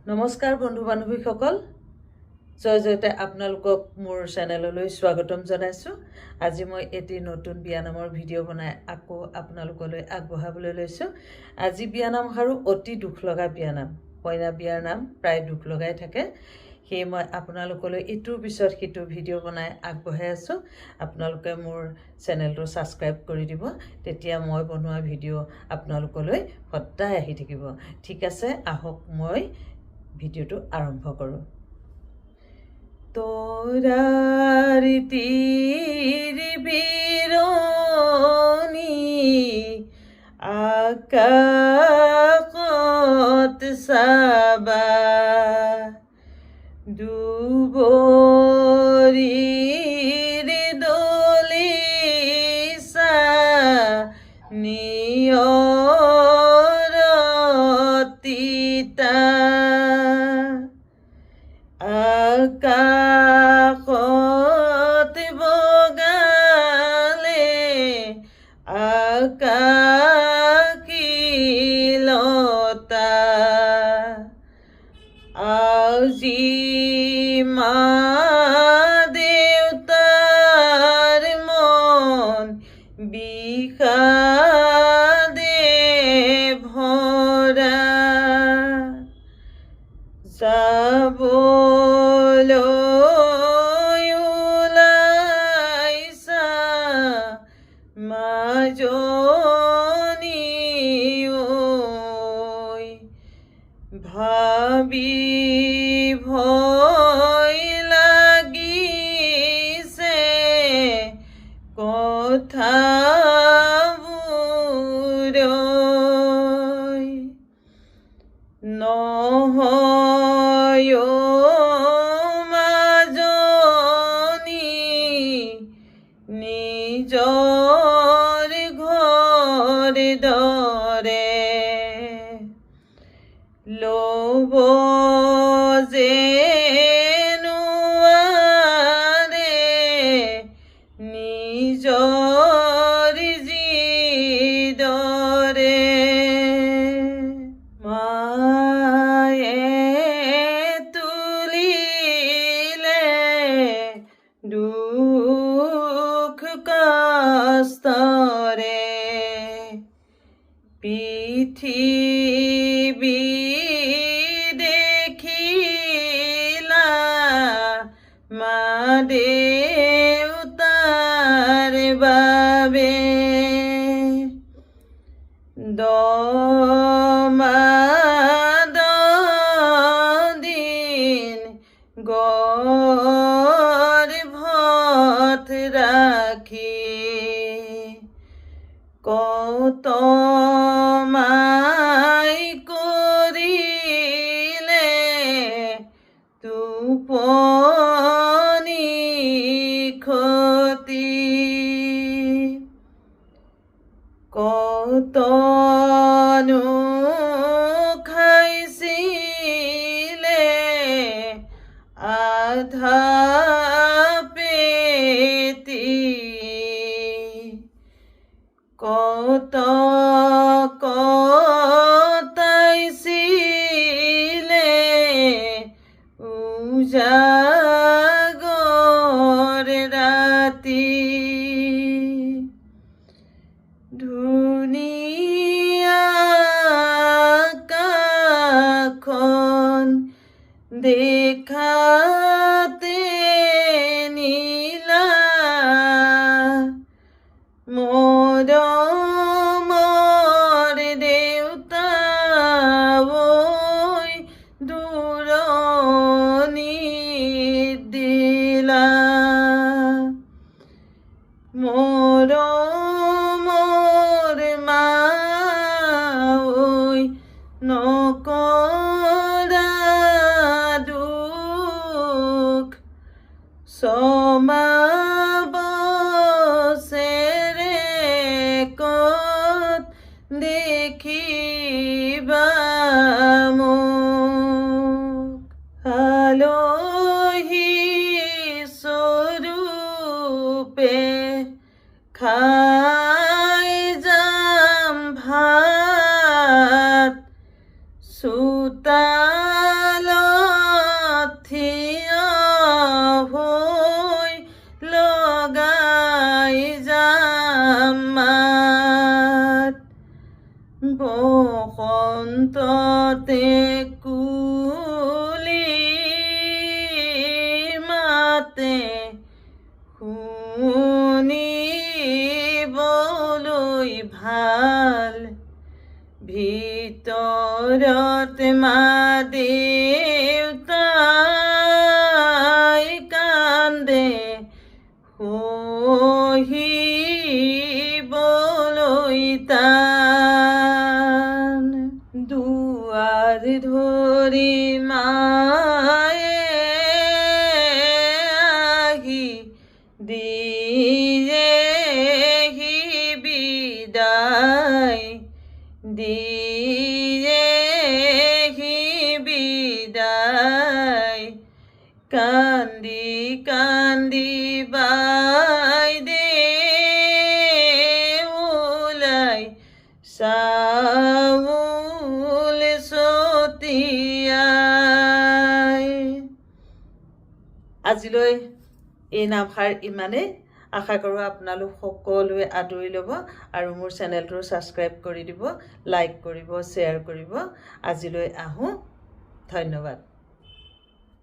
নমস্কাৰ বন্ধু বান্ধৱীসকল জয় জয়তে আপোনালোকক মোৰ চেনেললৈ স্বাগতম জনাইছো। আজি মই এটি নতুন বিয়ানামৰ ভিডিঅ' বনাই আকৌ আপোনালোকলৈ আগবঢ়াবলৈ লৈছো। আজি বিয়ানাম আৰু অতি দুখ লগা বিয়ানাম। কইনা বিয়াৰ নাম প্ৰায় দুখ লগাই থাকে, সেয়ে মই আপোনালোকলৈ ইটোৰ পিছত সিটো ভিডিঅ' বনাই আগবঢ়াই আছো। আপোনালোকে মোৰ চেনেলটো ছাবস্ক্ৰাইব কৰি দিব, তেতিয়া মই বনোৱা ভিডিঅ' আপোনালোকলৈ সদায় আহি থাকিব। ঠিক আছে, আহক মই ভিডিঅ'টো আৰম্ভ কৰোঁ। তোৰাৰ বিৰণী আকাশত চাবা, দুবৰিৰ দলিচা নিয়ৰতিতা, আকাশত বগালে আকাশীলতা, আজি মা দেউতাৰ মন বিষাদে ভৰা, যাবলৈ ওলাইছা মাজনী ঐ, ভাবি ভয় লাগিছে কথাবোৰ, নহয় মাজনী নিজৰ ঘৰ দৰে, ল'ব যে নোৱাৰে নিজৰ যিদৰে, মায়ে তুলিলে দুখ কষ্টৰে, পৃথিৱী দেখিলা মা দেউতাৰ বাবে, দিন গৰ্ভত ৰাখি, কত মাই কৰিলে টোপনি ক্ষতি, কতনো খাইছিলে আধা পেটি, কত কটাইছিলে উজাগৰ ৰাতি, ধুনীয়া আকাশখন দেখাতে নীলা, মৰমৰ দেউতা ঐ দূৰণিত দিলা, মৰমৰ মা ঐ নকৰা দুখ কুলি মাতে শুনিবলৈ ভাল ভিতৰত মা দেউতাই কান্দে সহিবলৈ টান দুৱাৰ ধৰি মায়ে আহি দিয়েহি বিদায় দিয়েহি বিদায় কান্দি কান্দি বাইদেউলাই চাউল ছটিয়াই। আজিলৈ এই নামষাৰ ইমানেই। আশা কৰোঁ আপোনালোক সকলোৱে আদৰি ল'ব আৰু মোৰ চেনেলটো ছাবস্ক্ৰাইব কৰি দিব, লাইক কৰিব, শ্বেয়াৰ কৰিব। আজিলৈ আহোঁ। ধন্যবাদ।